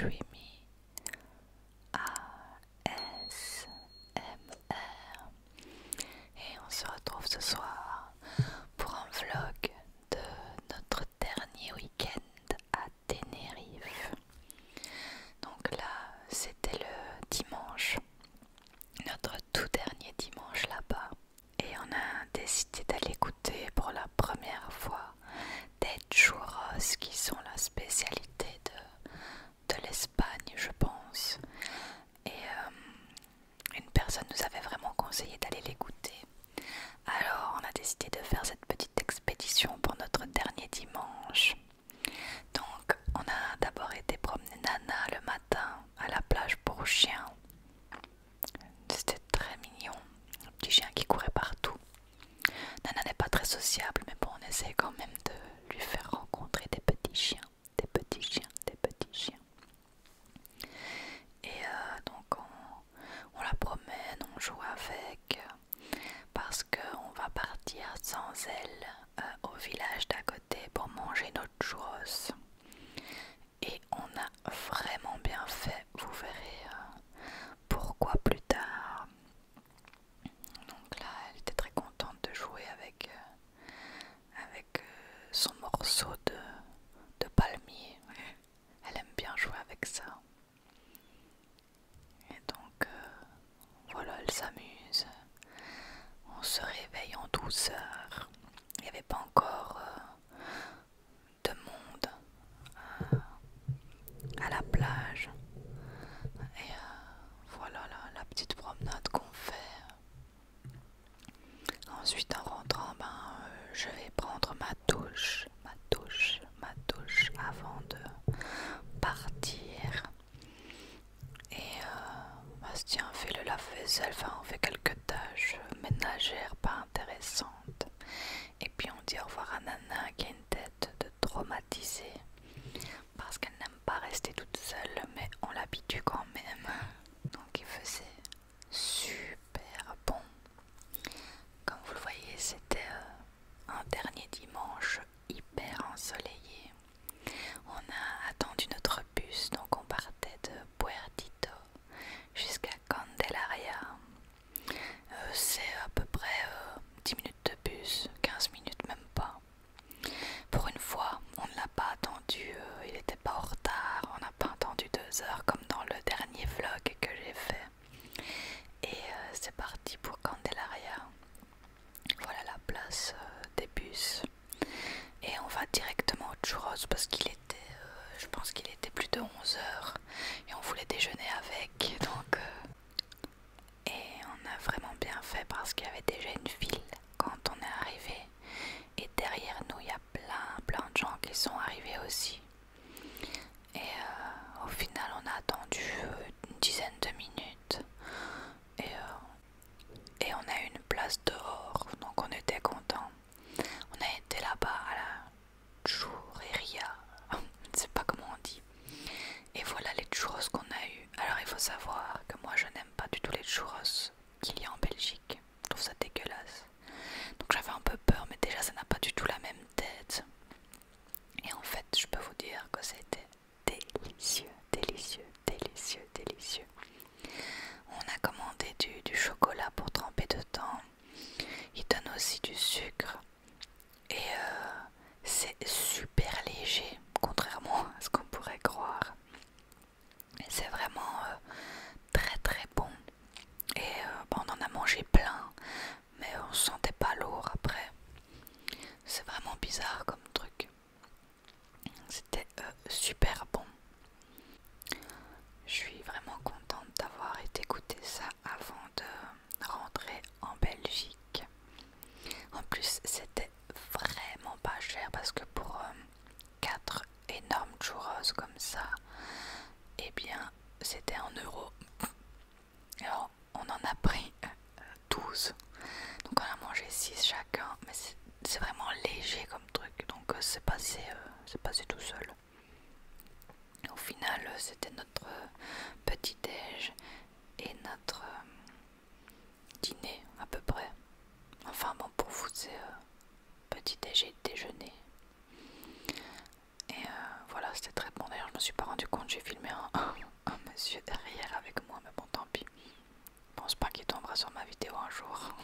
Shwimi ASMR et on se retrouve ce soir pour un vlog de notre dernier week-end à Tenerife. Donc là c'était le dimanche, notre tout dernier dimanche là-bas, et on a décidé d'aller goûter pour la première fois des churros qui sont la spécialité de l'Espagne, je pense. Et une personne nous avait vraiment conseillé d'aller les goûter. Alors on a décidé de faire cette petite expédition pour notre dernier dimanche. Donc on a d'abord été promener Nana le matin à la plage pour chiens. C'était très mignon, un petit chien qui courait partout. Nana n'est pas très sociable, mais bon, on essaie quand même de lui faire rencontrer des petits chiens, des petits chiens, des petits chiens. Et donc on la promène, on joue avec, parce qu'on va partir sans elle au village d'à côté pour manger notre churros. Et on a vraiment bien fait, vous verrez pourquoi plus tard. Donc là, elle était très contente de jouer avec son morceau de palmier. Elle aime bien jouer avec ça. Et donc voilà, elle s'amuse. On se réveille en douceur. Il n'y avait pas encore de monde à la plage. Et voilà la petite promenade qu'on fait. Ensuite, en rentrant, je vais prendre ma douche avant de partir. Et Bastien fait le lave-vaisselle, enfin on fait quelques tâches ménagères pas intéressantes. Et puis on dit au revoir à Nana qui a une tête de traumatisée parce qu'elle n'aime pas rester toute seule, mais on l'habitue quand même. Donc il faisait super bon. Comme vous le voyez, c'était un dernier dimanche hyper ensoleillé. On a attendu notre bus, donc on partait de Puertito jusqu'à Candelaria. C'est à peu près 10 minutes de bus, 15 minutes même pas. Pour une fois, on ne l'a pas attendu, il n'était pas en retard, on n'a pas attendu 2 heures comme dans le dernier vlog que j'ai fait. Et c'est parti pour Candelaria. Voilà la place des bus. Et on va directement au churros parce qu'il était, je pense qu'il était plus de 11 heures. Et on voulait déjeuner avec. Donc, et on a vraiment bien fait parce qu'il y avait déjà une file quand on est arrivé. Et derrière nous, il y a plein de gens qui sont arrivés aussi. Et au final, on a attendu une dizaine de minutes. Et on a eu une place dehors, donc on était contents. On a été là-bas à la churreria, je ne sais pas comment on dit. Et voilà les churros qu'on a eu. Alors il faut savoir que moi je n'aime pas du tout les churros qu'il y a en Belgique. Je trouve ça dégueulasse. Donc j'avais un peu peur, mais déjà ça n'a pas du tout la même tête. Et en fait je peux vous dire que c'était délicieux, délicieux, délicieux, délicieux. On a commandé du chocolat pour tremper dedans. Ils donnent aussi du sucre. Et c'est super léger, contrairement à ce qu'on pourrait croire. C'est vraiment très bon. Et on en a mangé plein, mais on se sentait pas lourd après. C'est vraiment bizarre comme truc. C'était super bon. Je suis vraiment contente d'avoir été goûter ça avant de rentrer en Belgique. En plus, c'était vraiment pas cher parce que pour 4 énormes churros comme ça, eh bien, c'était en euros. Alors, on en a pris 12. Donc, on a mangé 6 chacun, mais c'est vraiment léger comme truc. Donc, c'est passé tout seul. Au final, c'était notre petit déj et notre dîner à peu près. Enfin bon, pour vous c'est petit déj et déjeuner. Et voilà, c'était très bon. D'ailleurs je me me suis pas rendu compte, j'ai filmé un monsieur derrière avec moi, mais bon tant pis. Je pense pas qu'il tombera sur ma vidéo un jour.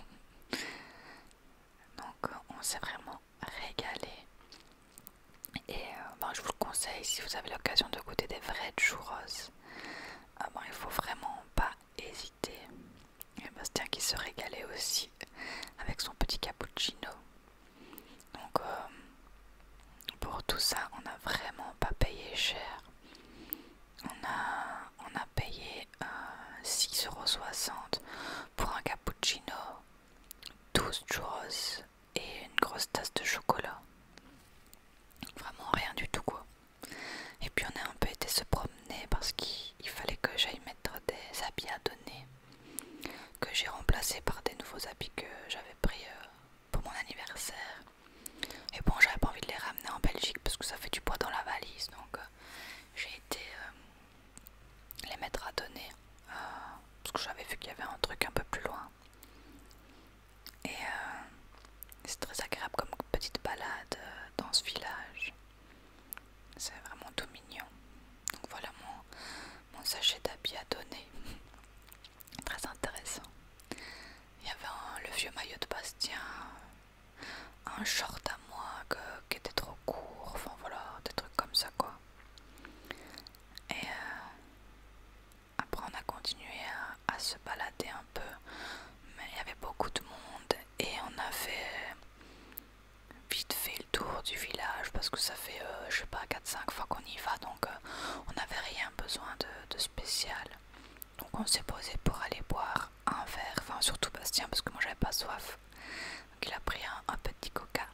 Donc on s'est vraiment régalé. Et ben, je vous le conseille si vous avez l'occasion de goûter des vrais churros. Ben, il faut vraiment pas hésiter. Et Bastien qui se régalait aussi avec son petit cappuccino. Donc pour tout ça on n'a vraiment pas payé cher. On a payé 6,60 € pour un cappuccino, 12 churros et une grosse tasse de chocolat. Vraiment rien du tout quoi. Et puis on a un peu été se promener parce qu'il fallait que j'aille mettre des habits à donner, que j'ai remplacé par des nouveaux habits que j'avais pris pour mon anniversaire. Et bon, j'avais pas envie de les ramener en Belgique parce que ça fait du poids dans la valise, donc j'ai été les mettre à donner parce que j'avais vu qu'il y avait un truc un peu plus loin. Et c'est très agréable comme petite balade dans ce village. C'est vraiment tout mignon. Donc voilà mon sachet d'habits à donner. Très intéressant. Il y avait le vieux maillot de Bastien, un short à moi qui était trop court, enfin voilà, des trucs comme ça quoi. Et après on a continué à se balader un peu, mais il y avait beaucoup de monde et on a fait vite fait le tour du village parce que ça fait je sais pas 4-5 fois qu'on y va, donc on n'avait rien besoin de spécial. Donc on s'est posé pour aller boire un verre, enfin surtout Bastien parce que moi j'avais pas soif. Donc il a pris un petit coca,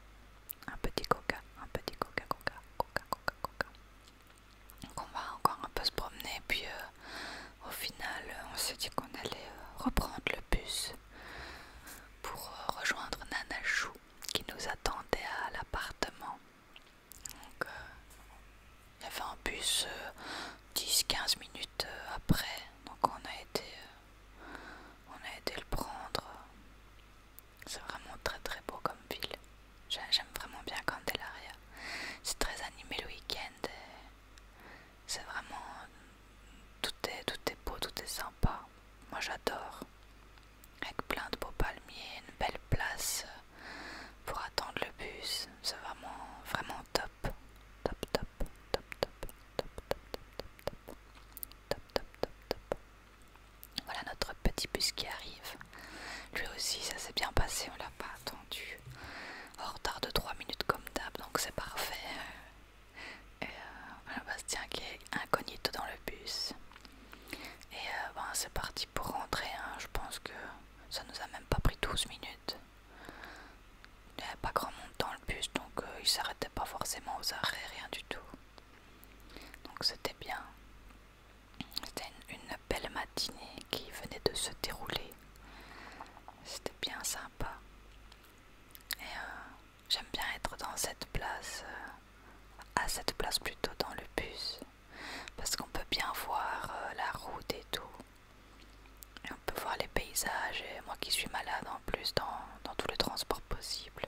un petit coca, un petit coca, coca, coca, coca, coca. Donc on va encore un peu se promener, puis au final on s'est dit qu'on allait reprendre le bus pour rejoindre Nana Chou qui nous attendait à l'appartement. Donc il y avait un bus 10-15 minutes après, donc on a été le prendre. C'est vraiment très très beau comme ville. J'aime vraiment bien Candelaria. C'est très animé le week-end. C'est vraiment tout est beau, tout est sympa. Moi j'adore. Avec plein de beaux palmiers, une belle place pour attendre le bus. C'est vraiment vraiment top. Top top top top top top top top top top top top. Voilà notre petit bus qui arrive. Lui aussi ça s'est bien passé, on l'a pas attendu. En retard de 3 minutes comme d'hab, donc c'est parfait. Et voilà Bastien qui est incognito dans le bus. Et ben, c'est parti pour rentrer, hein. Je pense que ça nous a même pas pris 12 minutes. Il n'y avait pas grand monde dans le bus, donc il s'arrêtait pas forcément aux arrêts, rien du tout. Donc c'était bien. C'était une belle matinée qui venait de se dérouler. C'était bien sympa. Et j'aime bien être dans cette place, à cette place plutôt dans le bus, parce qu'on peut bien voir la route et tout. Et on peut voir les paysages, et moi qui suis malade en plus dans tous les transports possibles,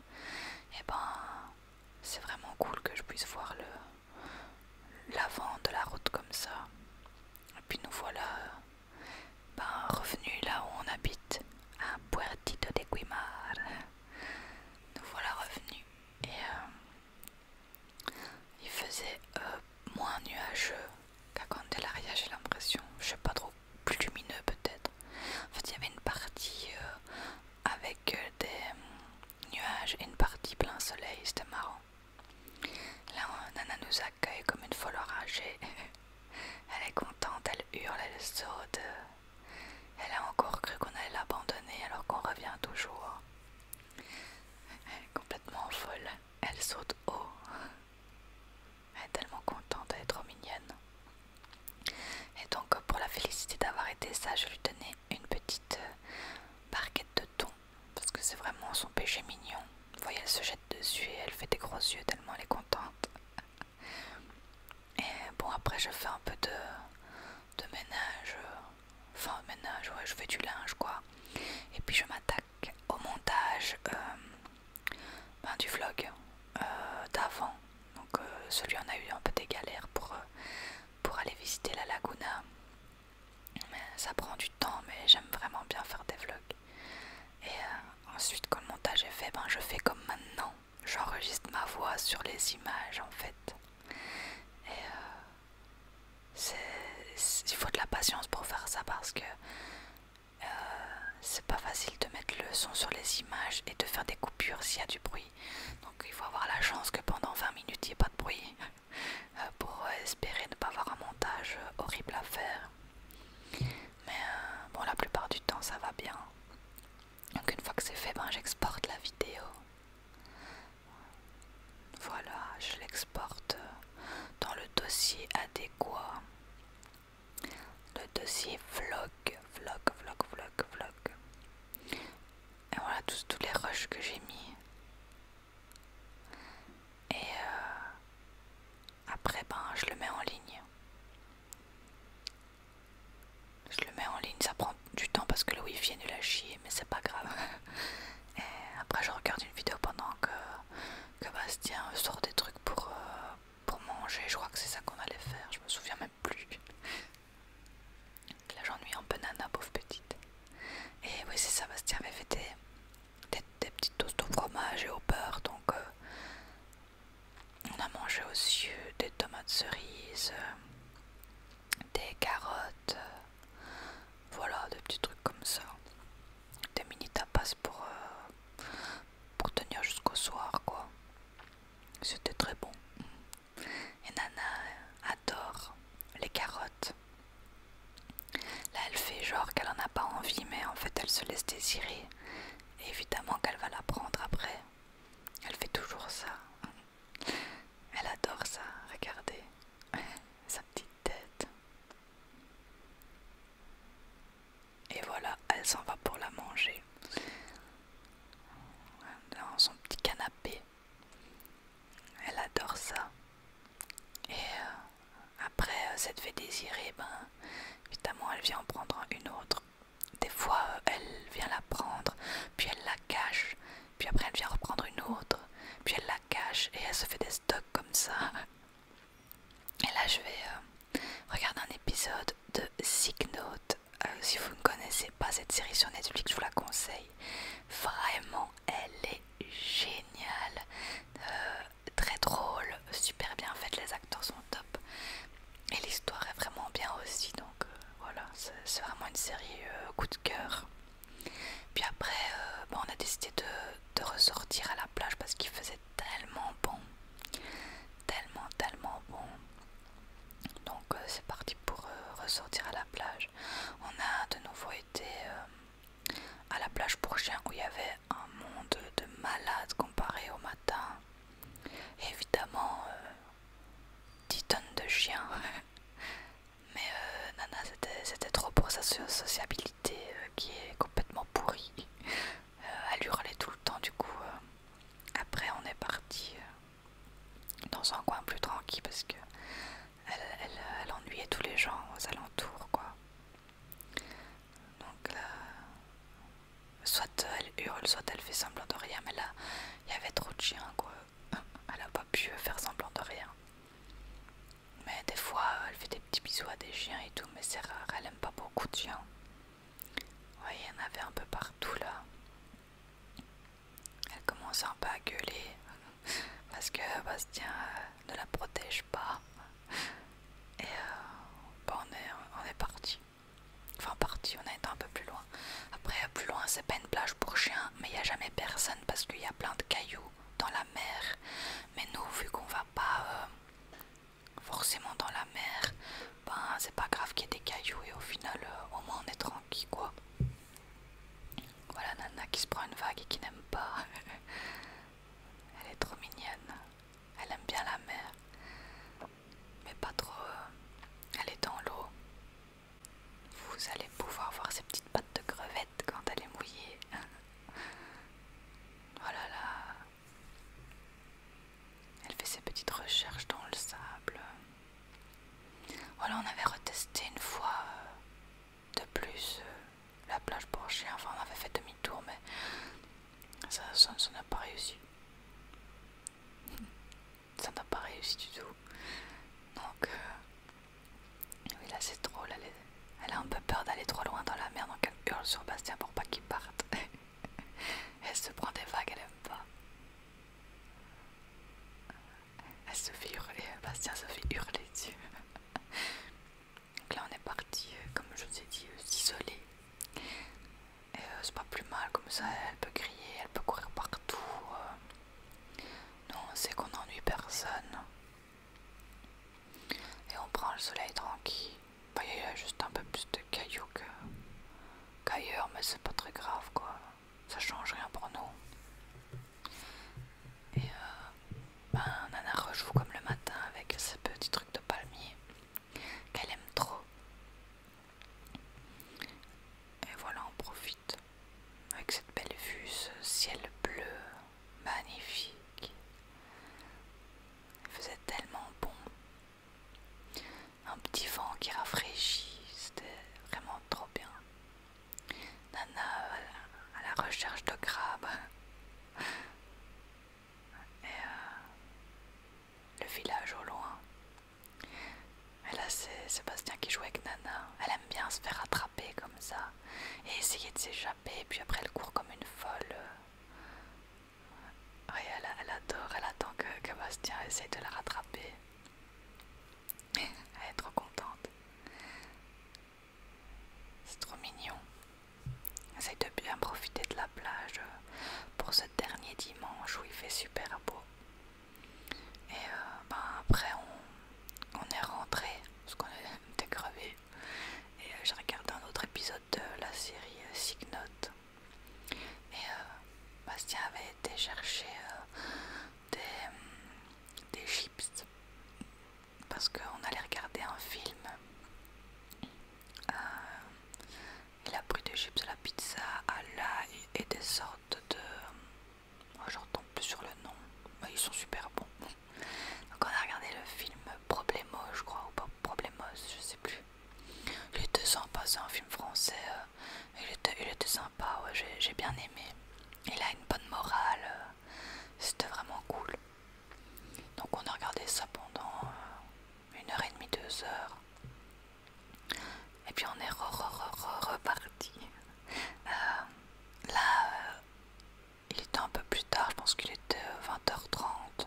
et ben c'est vraiment cool que je puisse voir l'avant de la route comme ça. Et puis nous voilà revenus là où on habite, à Puertito de Guimar. Nous voilà revenus et il faisait moins nuageux qu'à Candelaria, j'ai l'impression. Je sais pas trop, plus lumineux peut-être. En fait il y avait une partie avec des nuages et une partie plein soleil, c'était marrant. Là Nana nous accueille comme une folle enragée. Elle est contente, elle hurle, elle saute. Elle a encore cru qu'on allait l'abandonner alors qu'on revient toujours. Elle est complètement folle, elle saute haut. Elle est tellement contente, elle est trop mignonne. Et donc pour la féliciter d'avoir été sage, je lui donnais une petite barquette de thon, parce que c'est vraiment son péché mignon. Vous voyez, elle se jette dessus et elle fait des gros yeux tellement elle est contente. Et bon, après je fais un peu de ménage, enfin ménage, ouais, je fais du linge quoi. Et puis je m'attaque au montage du vlog d'avant. Donc celui on a eu un peu des galères aller visiter la laguna. Mais ça prend du temps, mais j'aime vraiment bien faire des vlogs. Et ensuite quand le montage est fait, ben, je fais comme maintenant. J'enregistre ma voix sur les images en fait. Et il faut de la patience pour faire ça parce que c'est pas facile de mettre le son sur les images et de faire des coupures s'il y a du bruit. Donc il faut avoir la chance que pendant 20 minutes il n'y ait pas de bruit pour espérer ne pas avoir un montage horrible à faire. Mais bon, la plupart du temps ça va bien. Donc une fois que c'est fait, ben, j'exporte la vidéo. Voilà, je l'exporte dans le dossier adéquat. Le dossier vlog. Et voilà tous les rushs que j'ai mis. Et après, ben, je le mets en ligne. Ça prend du temps parce que le wifi est nul à chier, mais c'est pas grave. Et après, je regarde une vidéo pendant que Bastien sort des trucs pour manger. Je crois que c'est ça qu'on allait faire, je me souviens même plus. Là, j'ennuie un peu Nana, pauvre petite. Et oui, c'est ça, Bastien avait fait des petites toasts au fromage et au beurre, donc on a mangé aussi des tomates cerises, des carottes, voilà, des petits trucs comme ça. Des mini tapas pour tenir jusqu'au soir, quoi. C'était très bon. Et Nana adore les carottes. Là, elle fait genre qu'elle en a pas envie, mais en fait, elle se laisse désirer. Et évidemment qu'elle va la prendre après. Elle fait toujours ça. Elle adore ça, regardez. Sa petite tête. Et voilà, elle s'en va pour la manger. Dans son petit canapé. Elle adore ça. Et après s'être fait désirer, ben, évidemment elle vient en prendre une autre. Des fois elle vient la prendre, puis elle la cache, puis après elle vient reprendre une autre, puis elle la cache et elle se fait des stocks comme ça. Et là je vais regarder un épisode de Sick Note. Si vous ne connaissez pas cette série sur Netflix, je vous la conseille. Vraiment, elle est géniale. Très drôle, super bien faite, les acteurs sont top. Et l'histoire est vraiment bien aussi, donc voilà, c'est vraiment une série coup de cœur. Puis après, bon, on a décidé de ressortir à la plage parce qu'il faisait tellement bon. Tellement bon. Donc c'est parti pour ressortir à la plage. On a de nouveau été à la plage pour chiens où il y avait un monde de malades comparé au matin. Et évidemment, 10 tonnes de chiens. Mais Nana, c'était trop pour sa sociabilité qui est complètement pourrie. Elle hurlait tout le temps, du coup. Après, on est parti dans un coin plus tranquille parce que elle ennuyait tous les gens aux alentours, quoi. Donc là, soit elle hurle, soit elle fait semblant de rien, mais là, il y avait trop de chiens, quoi. Elle a pas pu faire semblant de rien. Mais des fois, elle fait des petits bisous à des chiens et tout, mais c'est rare, elle aime pas beaucoup de chiens. Ouais, il y en avait un peu partout là. Elle commençait un peu à gueuler parce que Bastien ne la protège pas. Et bon, on est parti. Enfin, parti, on a été un peu plus loin. Après, plus loin, c'est pas une plage pour chiens, mais il n'y a jamais personne parce qu'il y a plein de cailloux dans la mer. Mais nous, vu qu'on va pas forcément dans la mer, ben c'est pas grave qu'il y ait des cailloux et au final, au moins on est tranquille, quoi. Voilà Nana qui se prend une vague et qui n'aime pas. Elle est trop mignonne. Elle aime bien la mer. Mais pas trop. Elle est dans l'eau. Vous allez pouvoir voir ses petites pattes de crevette quand elle est mouillée. Oh là là. Elle fait ses petites recherches dans le sable. Voilà, on avait retesté une fois de plus la plage pour chiens. Enfin, on avait fait demi-tour, mais ça n'a pas réussi. Ça n'a pas réussi du tout. Donc est trop loin dans la mer, donc elle hurle sur Bastien pour pas qu'il parte. Elle se prend des vagues, elle aime pas. Elle se fait hurler, Bastien se fait hurler dessus. Donc là on est parti, comme je vous ai dit, s'isoler. Et c'est pas plus mal comme ça, elle peut crier, elle peut courir partout. Non, c'est qu'on n'ennuie personne. Et on prend le soleil tranquille. Bah, il y a juste un peu plus de cailloux qu'ailleurs, mais c'est pas très grave quoi. Ça change rien pour nous. Et Nana rejoue comme le matin avec ce petit truc de palmier qu'elle aime trop. Et voilà, on profite avec cette belle vue, ce ciel bleu magnifique. Il faisait tellement bon. Un petit vent qui rafraîchit, c'était vraiment trop bien. Nana à la recherche de crabes. Et le village au loin. Et là c'est Sébastien qui joue avec Nana. Elle aime bien se faire attraper comme ça et essayer de s'échapper, puis après elle court comme une folle. Oui, elle adore, elle attend que Bastien essaye de la rattraper. Elle est trop contente. C'est trop mignon. Essaye de bien profiter de la plage pour ce dernier dimanche où il fait super beau. Et après on est rentré parce qu'on était crevés. Et j'ai regardé un autre épisode de la série Signote. Et Bastien avait été chercher des chips parce qu'on allait regarder un film. Il a pris des chips à la pizza, à l'ail et des sortes de... Oh, je retombe plus sur le nom, mais ils sont super bons. Donc on a regardé le film Problemos, je crois, ou pas Problemos, je sais plus. Il était sympa, c'est un film français. Il était sympa, ouais, j'ai bien aimé. Il a une bonne morale, c'était vraiment cool. Donc on a regardé ça pendant 1h30, 2 heures. Et puis on est reparti. Là, il était un peu plus tard, je pense qu'il était 20h30.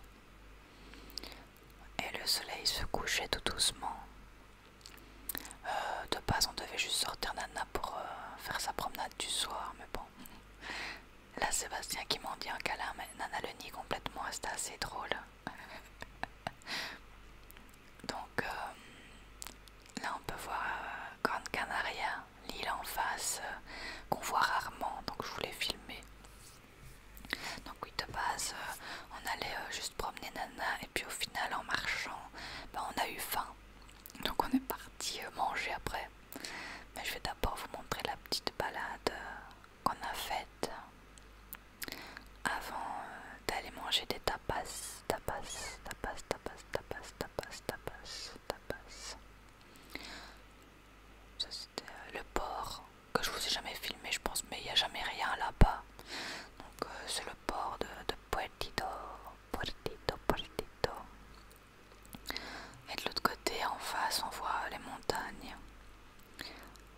Et le soleil se couchait tout doucement. De base, on devait juste sortir Nana pour faire sa promenade du soir, mais bon. Là, Sébastien qui m'en dit un câlin, mais Nana le nie complètement, c'était assez drôle. Donc là, on peut voir Gran Canaria, l'île en face, qu'on voit rarement, donc je voulais filmer. Donc oui, de base, on allait juste promener Nana, et puis au final, en marchant, on a eu faim. Donc on est parti manger après. Mais je vais d'abord vous montrer la petite balade qu'on a faite avant d'aller manger des tapas. Ça c'était le port que je vous ai jamais filmé je pense, mais il n'y a jamais rien là-bas. Donc c'est le port de Puertito. Et de l'autre côté en face on voit les montagnes.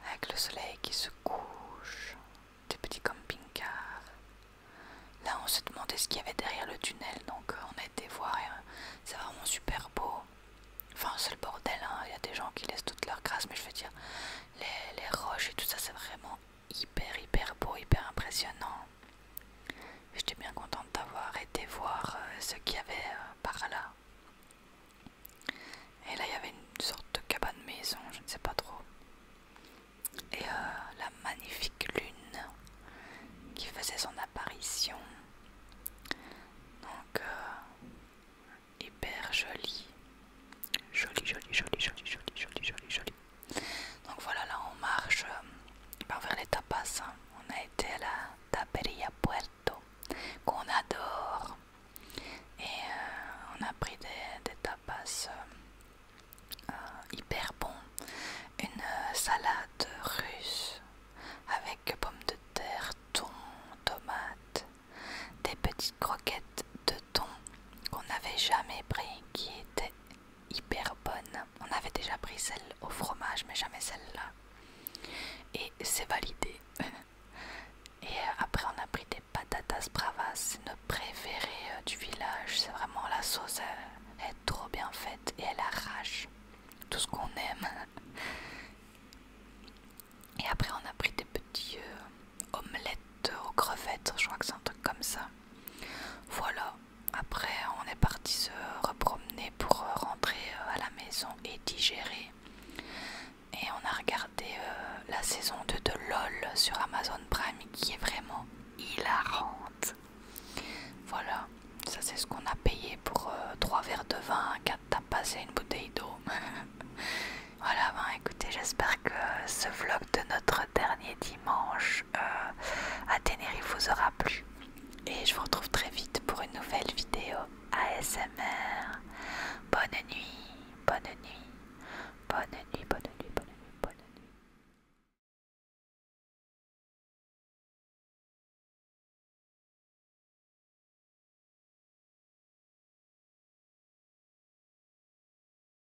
Avec le soleil qui se couche, des petits camping-cars. Là on s'est demandé ce qu'il y avait derrière le tunnel, donc on a été voir et c'est vraiment super beau. Enfin c'est le bordel, hein. Il y a des gens qui laissent toute leur grâce, mais je veux dire, les roches et tout ça c'est vraiment hyper beau, hyper impressionnant. J'étais bien contente d'avoir été voir ce qu'il y avait par là. Et là il y avait une sorte de cabane maison, je ne sais pas trop. Et la magnifique lune qui faisait son apparition. Donc hyper jolie. Jolie. Donc voilà, là on marche vers les tapas. Hein. On a été à la Taperia Puerto qu'on adore. Et on a pris des tapas hyper bons. Une salade russe avec pommes de terre, thon, tomates, des petites croquettes de thon qu'on n'avait jamais pris, qui étaient hyper bonnes. On avait déjà pris celle au fromage, mais jamais celle-là. et c'est validé. Et après on a pris des patatas bravas, c'est notre préféré du village, c'est vraiment la sauce, elle est trop bien faite et elle arrache tout ce qu'on aime. Et après on a pris des petits omelettes aux crevettes, je crois que c'est un truc comme ça. Voilà, après on est parti se repromener pour rentrer à la maison et digérer. Et on a regardé la saison 2 de LOL sur Amazon Prime qui est vraiment hilarante. Voilà, ça c'est ce qu'on a payé pour 3 verres de vin, 4 tapas et une bouteille d'eau. Voilà, ben écoutez, j'espère que ce vlog de notre dernier dimanche à Tenerife vous aura plu. Et je vous retrouve très vite pour une nouvelle vidéo ASMR. Bonne nuit, bonne nuit.